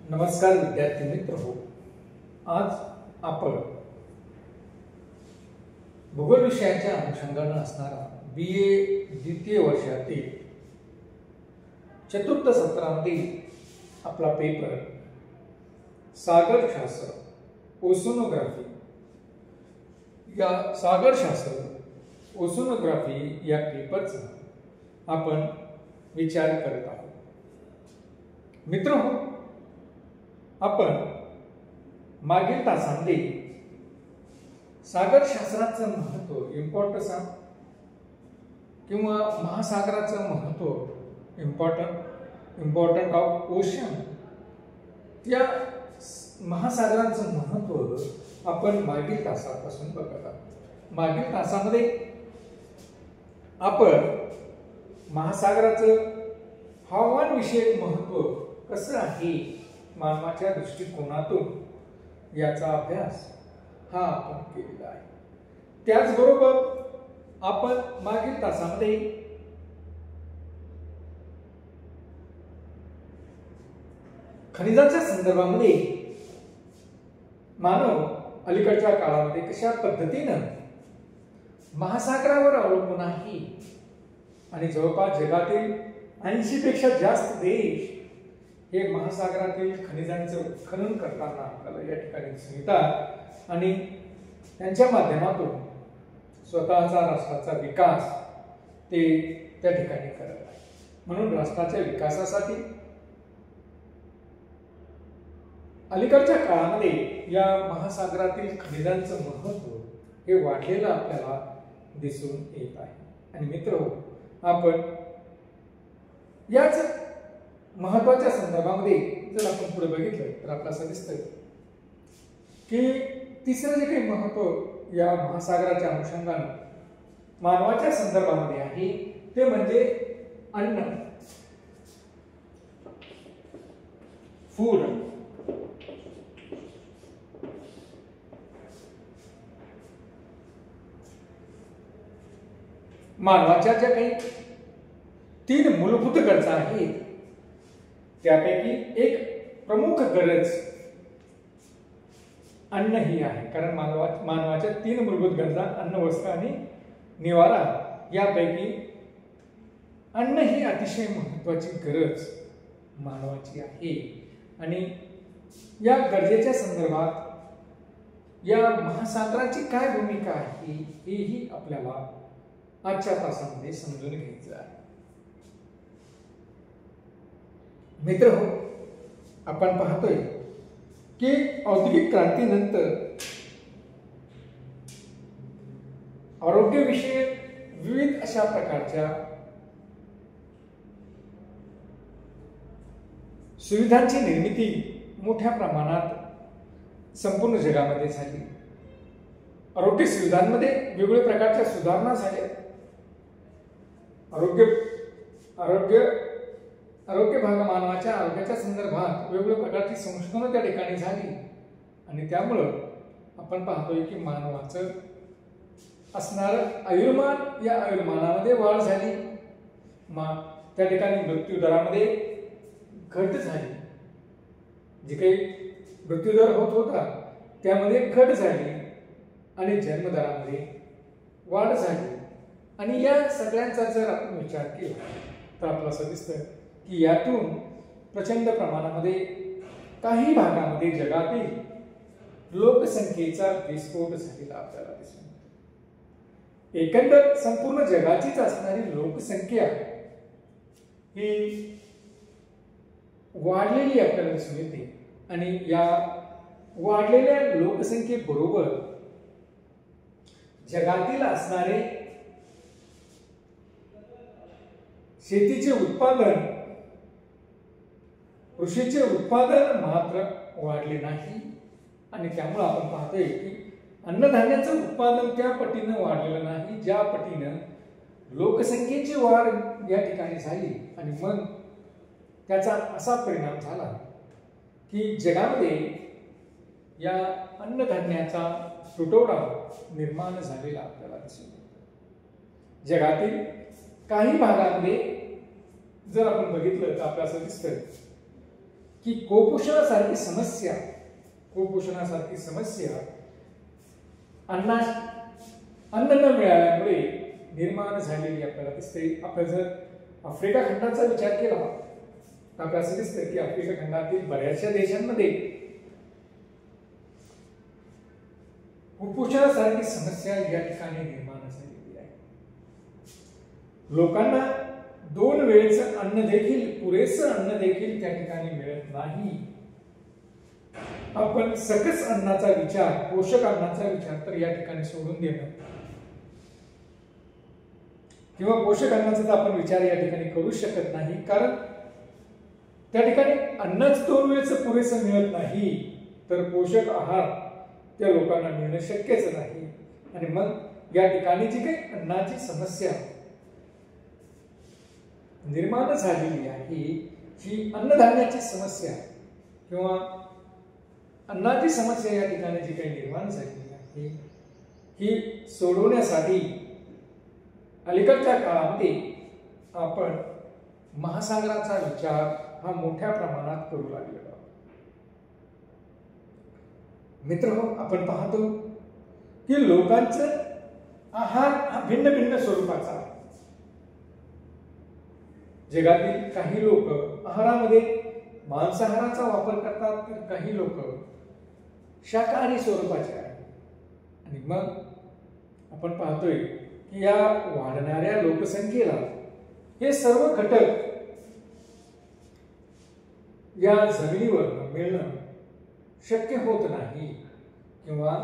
नमस्कार विद्यार्थी मित्र हो, आज आपण भूगोल विषयाच्या अनुषंगाने असणारा BA द्वितीय वर्षातील चतुर्थ सत्रामधील आपला पेपर सागरशास्त्र ओशनोग्राफी या सागरशास्त्र ओशनोग्राफी या पेपरचा आपण विचार करत आहोत। मित्रहो, आपण मागील तासांमध्ये सागरशास्त्राचं महत्त्व इम्पॉर्टन्स किंवा महासागराचं महत्त्व इम्पॉर्टंट ऑफ ओशन या महासागरांचं महत्त्व आपण मागील तासापासून बघत आहोत। मागील तासामध्ये आपण महासागराचं हवामान विषयक महत्त्व कसं आहे मानवाच्या दृष्टिकोनातून याचा अभ्यास हा आपण केलेला आहे। त्याचबरोबर आपण मागील तासामध्ये खनिजाच्या संदर्भामध्ये मानव अलीकडच्या काळामध्ये कशा पद्धतीने महासागरावर अवलंबून आहे आणि जवळपास जगातील 80 पेक्षा जास्त देश हे महासागरातील खनिजांचं उत्खनन करताना आपल्याला या ठिकाणी दिसून येतात आणि त्यांच्या माध्यमातून स्वतःचा राष्ट्राचा विकास ते त्या ठिकाणी करत आहे। म्हणून राष्ट्राच्या विकासासाठी अलीकडच्या काळामध्ये या महासागरातील खनिजांचं महत्त्व हे वाढलेलं आपल्याला दिसून येत आहे। आणि मित्रहो, आपण याच महत्त्वाच्या संदर्भामध्ये जर आपण पुढे बघितलं तर आपल्याला असं दिसतंय की तिसरं जे काही महत्त्व या महासागराच्या अनुषंगाने मानवाच्या संदर्भामध्ये आहे ते म्हणजे अन्न, फूड। मानवाच्या ज्या काही 3 मूलभूत गरजा आहेत त्यापैकी एक प्रमुख गरज अन्न ही आहे। कारण मानवाच्या 3 मूलभूत गरजा अन्न, वस्त्र आणि निवारा यापैकी अन्न ही अतिशय महत्त्वाची गरज मानवाची आहे। आणि या गरजेच्या संदर्भात या महासागराची काय भूमिका आहे हेही आपल्याला आजच्या तासामध्ये समजून घ्यायचं आहे। मित्र हो, आपण पाहतोय की औद्योगिक क्रांतीनंतर आरोग्यविषयक विविध अशा प्रकारच्या सुविधांची निर्मिती मोठ्या प्रमाणात संपूर्ण जगामध्ये झाली। आरोग्य सुविधांमध्ये वेगवेगळ्या प्रकारच्या सुधारणा झाल्या। आरोग्य भाग मानवाच्या आरोग्याच्या संदर्भात वेगवेगळ्या प्रकारची संशोधनं त्या ठिकाणी झाली आणि त्यामुळं आपण पाहतोय की मानवाचं असणारं आयुर्मान या आयुर्मानामध्ये वाढ झाली। त्या ठिकाणी मृत्यू दरामध्ये घट झाली। जे काही मृत्यूदर होत होता त्यामध्ये घट झाली आणि जन्मदरामध्ये वाढ झाली। आणि या सगळ्यांचा जर आपण विचार केला तर आपल्याला असं दिसतं की यातून प्रचंड प्रमाणामध्ये काही भागामध्ये जगातील लोकसंख्येचा विस्फोट झालेला आपल्याला दिसून येतो। एकंदर संपूर्ण जगाचीच असणारी लोकसंख्या ही वाढलेली आपल्याला दिसून येते आणि या वाढलेल्या लोकसंख्येबरोबर जगातील असणारे शेतीचे उत्पादन, कृषीचे उत्पादन मात्र वाढले नाही आणि त्यामुळे आपण पाहतोय की अन्नधान्याचं उत्पादन त्या पटीनं वाढलेलं नाही ज्या पटीनं लोकसंख्येची वाढ या ठिकाणी झाली। आणि मग त्याचा असा परिणाम झाला की जगामध्ये या अन्नधान्याचा तुटवडा निर्माण झालेला आपल्याला दिसून येतो। जगातील काही भागांमध्ये जर आपण बघितलं तर आपल्याला असं दिसतं की कुपोषणासारखी समस्या अन्न न मिळाल्यामुळे निर्माण झालेली आपल्याला दिसते. आपण जर आफ्रिका खंडाचा विचार केला तर आपल्याला असं दिसतं की आफ्रिका खंडातील बऱ्याचशा देशांमध्ये कुपोषणासारखी समस्या या ठिकाणी निर्माण झालेली आहे. लोकांना 2 वेळेचं अन्न देखील, पुरेसं अन्न देखील त्या ठिकाणी मिळत नाही. आपण सकस अन्नाचा विचार, पोषक अन्नाचा विचार तर या ठिकाणी सोडून देणं किंवा पोषक अन्नाचा तर आपण विचार या ठिकाणी करू शकत नाही, कारण त्या ठिकाणी अन्नच 2 वेळेचं पुरेसं मिळत नाही तर पोषक आहार त्या लोकांना मिळणं शक्यच नाही. आणि मग या ठिकाणी जी काही अन्नाची समस्या निर्माण झालेली आहे, ही अन्नधान्याची समस्या किंवा अन्नाची समस्या या ठिकाणी जी काही निर्माण झालेली आहे, ही सोडवण्यासाठी अलीकडच्या काळामध्ये आपण महासागराचा विचार हा मोठ्या प्रमाणात करू लागलेलो आहोत. मित्रहो, आपण पाहतो की लोकांचं आहार हा भिन्न भिन्न स्वरूपाचा आहे. जगातील काही लोक आहारामध्ये मांसाहाराचा वापर करतात तर काही लोक शाकाहारी स्वरूपाचे आहेत. आणि मग आपण पाहतोय की या वाढणाऱ्या लोकसंख्येला हे सर्व घटक या जमिनीवर मिळणं शक्य होत नाही किंवा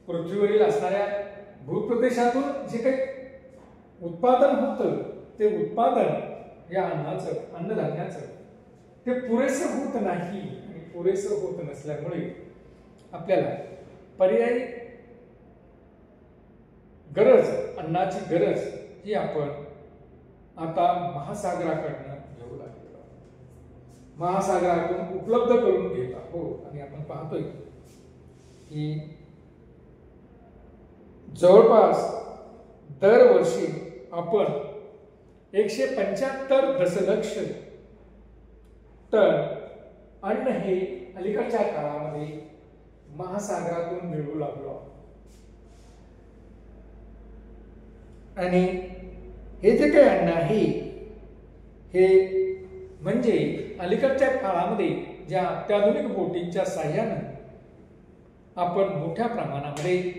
पृथ्वीवरील असणाऱ्या भूप्रदेशातून जे काही उत्पादन होतं ते उत्पादन या अन्नधान्याचं ते पुरेसं होत नाही. आणि पुरेसं होत नसल्यामुळे आपल्याला पर्यायी गरज, अन्नाची गरज ही आपण आता महासागराकडनं घेऊ लागलेलो आहोत, महासागरातून उपलब्ध करून घेत आहोत. आणि आपण पाहतोय की जवळपास दरवर्षी आपण 175 दशलक्ष टन अन्न हे अलीकडच्या काळामध्ये महासागरातून मिळवू लागलो आहोत. आणि हे जे काही अन्न आहे हे म्हणजे अलीकडच्या काळामध्ये ज्या अत्याधुनिक बोटींच्या साह्यानं आपण मोठ्या प्रमाणामध्ये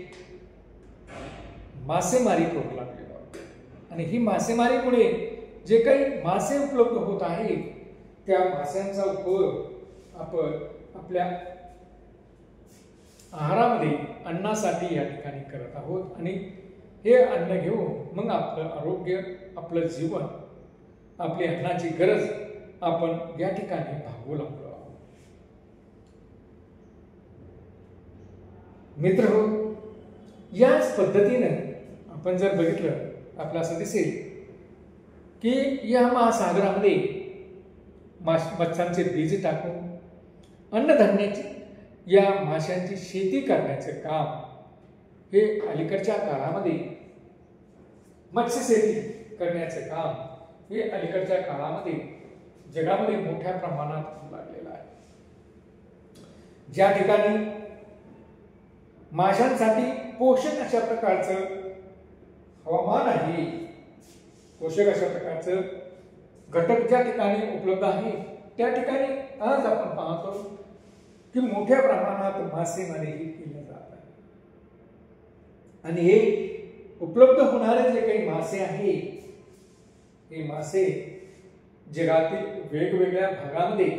मासेमारी करू लागलेलो आहोत. आणि ही मासेमारीमुळे जे काही मासे उपलब्ध होत आहेत त्या माशांचा उपयोग आपण आपल्या आहारामध्ये अन्नासाठी या ठिकाणी करत आहोत. आणि हे अन्न घेऊन मग आपलं आरोग्य, आपलं जीवन, आपली अन्नाची गरज आपण या ठिकाणी भागवू लागलो आहोत. मित्रहो, याच पद्धतीनं आपण जर बघितलं आपल्याला असं दिसेल की या महासागरामध्ये मत्स्यांचे बीज टाकून अन्नधान्याची, या माशांची शेती करण्याचं काम हे अलीकडच्या काळामध्ये, मत्स्य शेती करण्याचं काम हे अलीकडच्या काळामध्ये जगामध्ये मोठ्या प्रमाणात होऊ लागलेलं आहे. ज्या ठिकाणी माशांसाठी पोषक अशा प्रकारचं हवामान आहे, पोषक अशा प्रकारचं घटक ज्या ठिकाणी उपलब्ध आहे त्या ठिकाणी आज आपण पाहतो की मोठ्या प्रमाणात मासेमारी केली जात आहे. आणि हे उपलब्ध होणारे जे काही मासे आहे, हे मासे जगातील वेगवेगळ्या भागामध्ये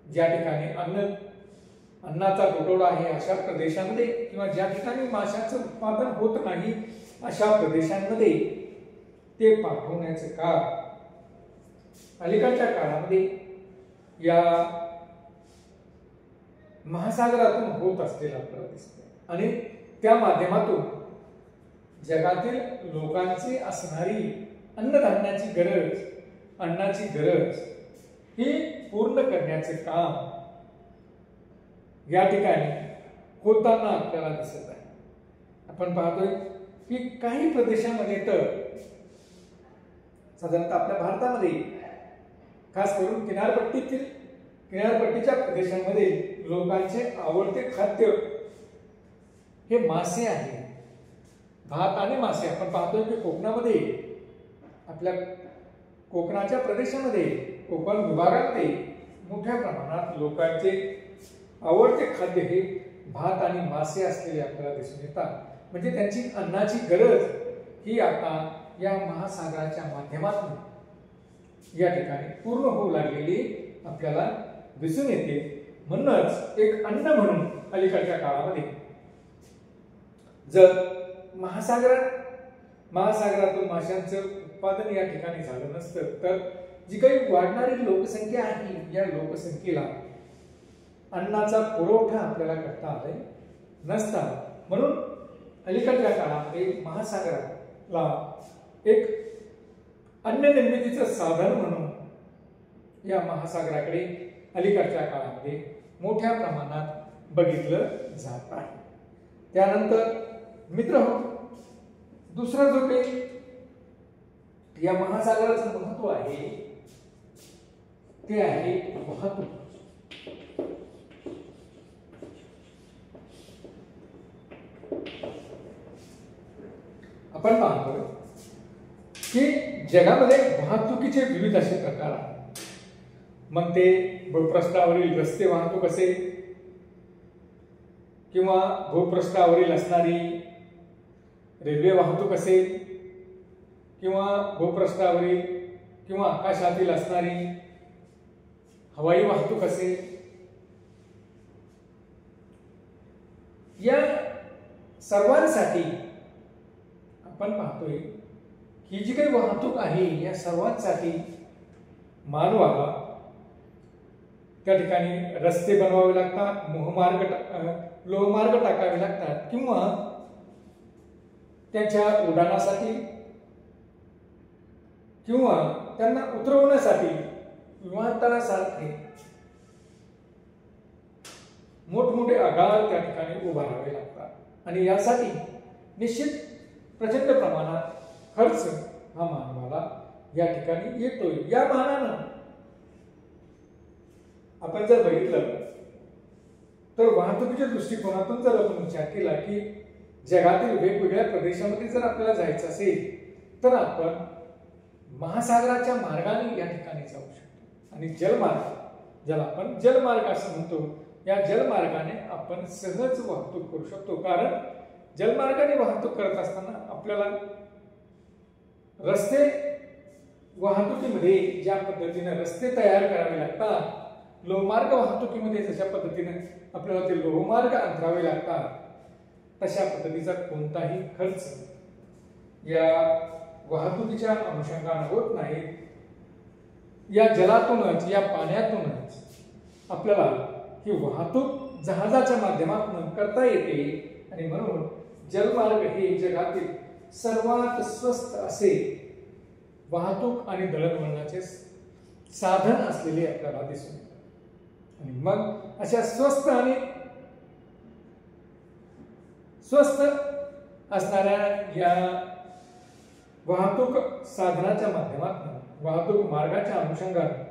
ज्या ठिकाणी अन्नाचा तुटवडा आहे अशा प्रदेशांमध्ये किंवा ज्या ठिकाणी माशांचं उत्पादन होत नाही अशा प्रदेशांमध्ये ते पाठवण्याचं काम अलीकडच्या काळामध्ये या महासागरातून होत असलेलं आपल्याला दिसतं. आणि त्या माध्यमातून जगातील लोकांची असणारी अन्नधान्याची गरज, अन्नाची गरज ही पूर्ण करण्याचे काम या ठिकाणी होताना आपल्याला दिसत आहे. आपण पाहतोय की काही प्रदेशामध्ये तर साधारणतः आपल्या भारतामध्ये खास करून किनारपट्टीच्या प्रदेशांमध्ये लोकांचे आवडते खाद्य हे मासे आहे, भात आणि मासे. आपण पाहतोय की कोकणामध्ये, आपल्या कोकणाच्या प्रदेशामध्ये, कोकण विभागामध्ये मोठ्या प्रमाणात लोकांचे आवडते खाद्य हे भात आणि मासे असलेले आपल्याला दिसून येतात. म्हणजे त्यांची अन्नाची गरज ही आता या महासागराच्या माध्यमातून या ठिकाणी पूर्ण होऊ लागलेली आपल्याला दिसून येते. म्हणूनच एक अन्न म्हणून अलीकडच्या काळामध्ये जर महासागरातून माशांचं उत्पादन या ठिकाणी झालं नसतं तर जी काही वाढणारी लोकसंख्या आहे या लोकसंख्येला अन्नाचा पुरवठा आपल्याला करता आला नसता. म्हणून अलीकडच्या काळामध्ये महासागराला एक अन्न निर्मितीचं साधन म्हणून या महासागराकडे अलीकडच्या काळामध्ये मोठ्या प्रमाणात बघितलं जात आहे. त्यानंतर मित्रहो, दुसरा जो काही या महासागराचं महत्व आहे ते आहे वाहतूक. आपण पाहतो की जगामध्ये वाहतुकीचे विविध असे प्रकार आहेत. मग ते भूपृष्ठावरील रस्ते वाहतूक असेल किंवा भूपृष्ठावरील असणारी रेल्वे वाहतूक असेल किंवा भूपृष्ठावरील किंवा आकाशातील असणारी हवाई वाहतूक असेल. या सर्वांसाठी आपण पाहतोय ही जी काही वाहतूक आहे या सर्वांसाठी मानवाला त्या ठिकाणी रस्ते बनवावे लागतात, लोहमार्ग टाकावे लागतात किंवा त्यांच्या उड्डाणासाठी किंवा त्यांना उतरवण्यासाठी विमानतळासारखे मोठमोठे आगार त्या ठिकाणी उभारावे लागतात आणि यासाठी निश्चित प्रचंड प्रमाणात खर्च हा मानवाला या ठिकाणी येतोय. या मानानं आपण जर बघितलं तर वाहतुकीच्या दृष्टिकोनातून जर आपण विचार केला की जगातील वेगवेगळ्या प्रदेशामध्ये जर आपल्याला जायचं असेल तर आपण महासागराच्या मार्गाने या ठिकाणी जाऊ शकतो. आणि जलमार्ग, ज्याला आपण जलमार्ग असं म्हणतो, या जलमार्गाने आपण सहज वाहतूक करू शकतो. कारण जलमार्गाने वाहतूक करत असताना आपल्याला रस्ते वाहतुकीमध्ये ज्या पद्धतीने रस्ते तयार करावे लागतात, लोहमार्ग वाहतुकीमध्ये जशा पद्धतीने आपल्याला ते लोहमार्ग अंतरावे लागतात, तशा पद्धतीचा कोणताही खर्च या वाहतुकीच्या अनुषंगाने होत नाही. या जलातूनच, या पाण्यातूनच आपल्याला ही वाहतूक जहाजाच्या माध्यमातून करता येते आणि म्हणून जलमार्ग हे जगातील सर्वात स्वस्त असे वाहतूक आणि दळणवळणाचे साधन असलेले आपल्याला दिसून येते. आणि मग अशा स्वस्त असणाऱ्या या वाहतूक साधनाच्या माध्यमातून, वाहतूक मार्गाच्या अनुषंगाने,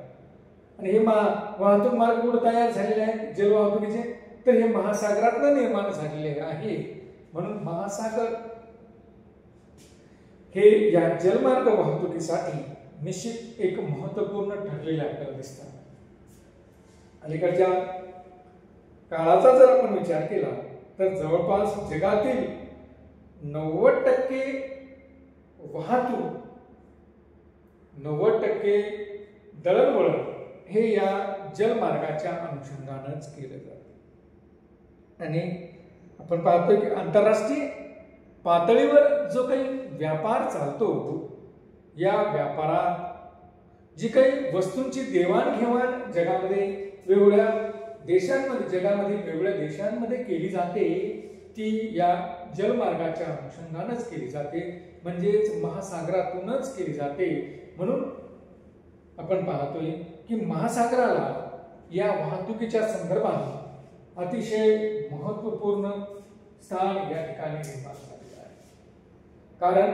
आणि हे वाहतूक मार्ग कुठे तयार झालेले आहेत जलवाहतुकीचे, तर हे महासागरातून निर्माण झालेले आहे. म्हणून महासागर हे या जलमार्ग वाहतुकीसाठी निश्चित एक महत्त्वपूर्ण ठरलेले आपल्याला दिसतात. अलीकडच्या काळाचा जर आपण विचार केला तर जवळपास जगातील 90% वाहतूक, 90% दळणवळण हे या जलमार्गाच्या अनुषंगानेच केले जाते. आणि आपण पाहतो की आंतरराष्ट्रीय पातळीवर जो काही व्यापार चालतो, या व्यापारात जी काही वस्तूंची देवाणघेवाण जगामध्ये वेगवेगळ्या देशांमध्ये केली जाते, ती या जलमार्गाच्या अनुषंगानेच केली जाते, म्हणजेच महासागरातूनच केली जाते. म्हणून आपण पाहतोय की महासागराला या वाहतुकीच्या संदर्भात अतिशय महत्त्वपूर्ण स्थान या ठिकाणी निर्माण झालेलं आहे. कारण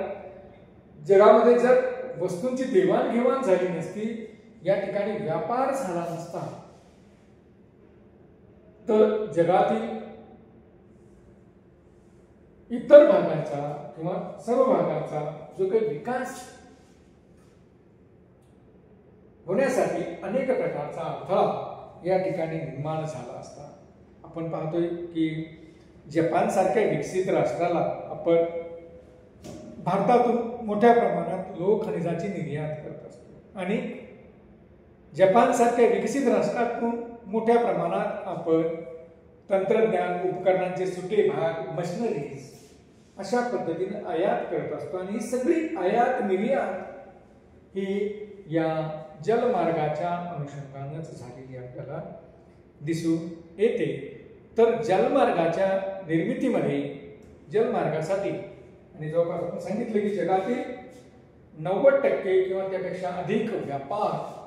जगामध्ये जर वस्तूंची देवाणघेवाण झाली नसती या ठिकाणी व्यापार झाला नसता तर जगातील इतर भागांचा किंवा सर्व भागांचा जो काही विकास होण्यासाठी अनेक प्रकारचा अडथळा या ठिकाणी निर्माण झाला असता. आपण पाहतोय की जपान सारख्या विकसित राष्ट्राला आपण भारतातून मोठ्या प्रमाणात लोह खनिजाची निर्यात करत असतो आणि जपान सारख्या विकसित राष्ट्रातून मोठ्या प्रमाणात आपण तंत्रज्ञान, उपकरणांचे सुटे भाग, मशिनरीज अशा पद्धतीने आयात करत असतो आणि ही सगळी आयात निर्यात ही या जलमार्गाच्या अनुषंगानेच झालेली आपल्याला दिसून येते. तर जलमार्गाच्या निर्मितीमध्ये जलमार्गासाठी आणि जवळपास आपण सांगितलं की जगातील 90% किंवा त्यापेक्षा अधिक व्यापार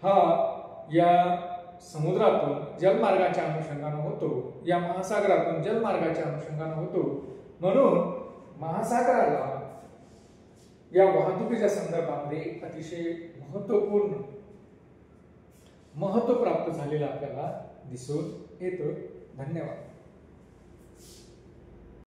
हा या समुद्रातून जलमार्गाच्या अनुषंगाने होतो, या महासागरातून जलमार्गाच्या अनुषंगाने होतो. म्हणून महासागराला या वाहतुकीच्या संदर्भामध्ये अतिशय महत्व प्राप्त झालेलं आपल्याला दिसून येतं. धन्यवाद.